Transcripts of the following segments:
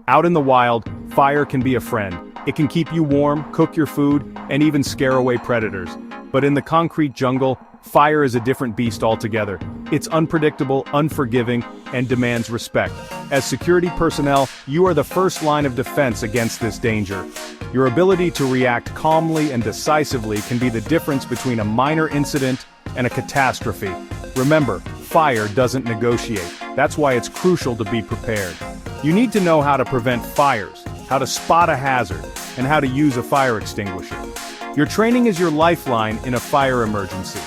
Out in the wild, fire can be a friend. It can keep you warm, cook your food, and even scare away predators. But in the concrete jungle, fire is a different beast altogether. It's unpredictable, unforgiving, and demands respect. As security personnel, you are the first line of defense against this danger. Your ability to react calmly and decisively can be the difference between a minor incident and a catastrophe. Remember, fire doesn't negotiate. That's why it's crucial to be prepared. You need to know how to prevent fires, how to spot a hazard, and how to use a fire extinguisher. Your training is your lifeline in a fire emergency.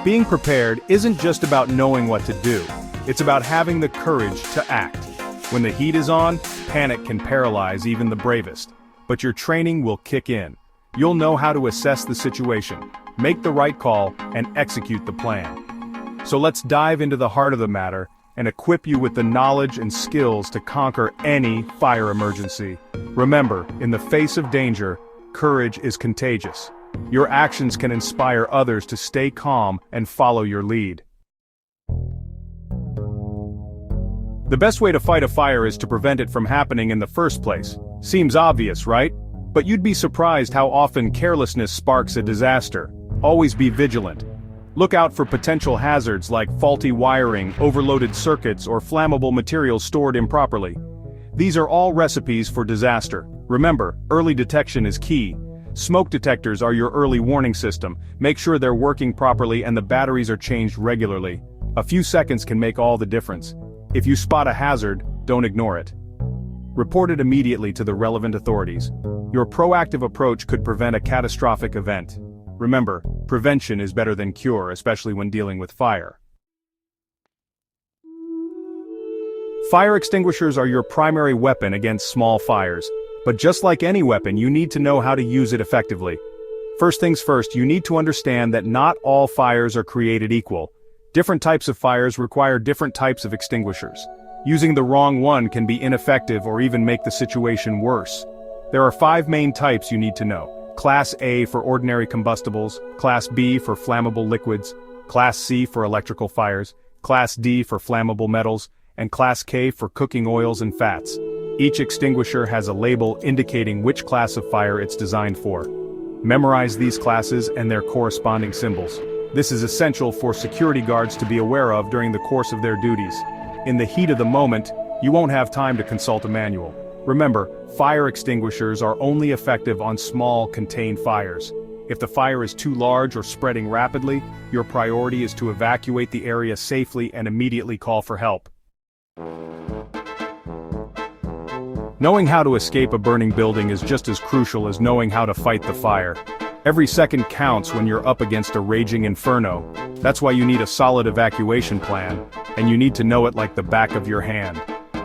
Being prepared isn't just about knowing what to do, it's about having the courage to act. When the heat is on, panic can paralyze even the bravest. But your training will kick in. You'll know how to assess the situation, make the right call, and execute the plan. So let's dive into the heart of the matter and equip you with the knowledge and skills to conquer any fire emergency. Remember, in the face of danger, courage is contagious. Your actions can inspire others to stay calm and follow your lead. The best way to fight a fire is to prevent it from happening in the first place. Seems obvious, right? But you'd be surprised how often carelessness sparks a disaster. Always be vigilant. Look out for potential hazards like faulty wiring, overloaded circuits, or flammable materials stored improperly. These are all recipes for disaster. Remember, early detection is key. Smoke detectors are your early warning system. Make sure they're working properly and the batteries are changed regularly. A few seconds can make all the difference. If you spot a hazard, don't ignore it. Report it immediately to the relevant authorities. Your proactive approach could prevent a catastrophic event. Remember, prevention is better than cure, especially when dealing with fire. Fire extinguishers are your primary weapon against small fires. But just like any weapon, you need to know how to use it effectively. First things first, you need to understand that not all fires are created equal. Different types of fires require different types of extinguishers. Using the wrong one can be ineffective or even make the situation worse. There are 5 main types you need to know. Class A for ordinary combustibles, Class B for flammable liquids, Class C for electrical fires, Class D for flammable metals, and Class K for cooking oils and fats. Each extinguisher has a label indicating which class of fire it's designed for. Memorize these classes and their corresponding symbols. This is essential for security guards to be aware of during the course of their duties. In the heat of the moment, you won't have time to consult a manual. Remember, fire extinguishers are only effective on small, contained fires. If the fire is too large or spreading rapidly, your priority is to evacuate the area safely and immediately call for help. Knowing how to escape a burning building is just as crucial as knowing how to fight the fire. Every second counts when you're up against a raging inferno. That's why you need a solid evacuation plan, and you need to know it like the back of your hand.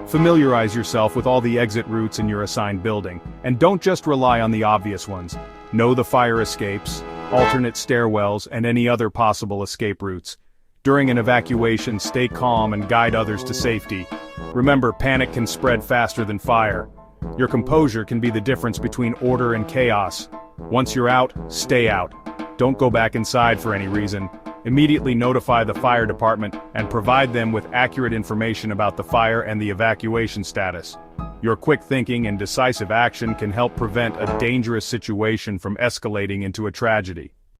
Familiarize yourself with all the exit routes in your assigned building, and don't just rely on the obvious ones. Know the fire escapes, alternate stairwells, and any other possible escape routes. During an evacuation, stay calm and guide others to safety. Remember, panic can spread faster than fire. Your composure can be the difference between order and chaos. Once you're out, stay out. Don't go back inside for any reason. Immediately notify the fire department and provide them with accurate information about the fire and the evacuation status. Your quick thinking and decisive action can help prevent a dangerous situation from escalating into a tragedy.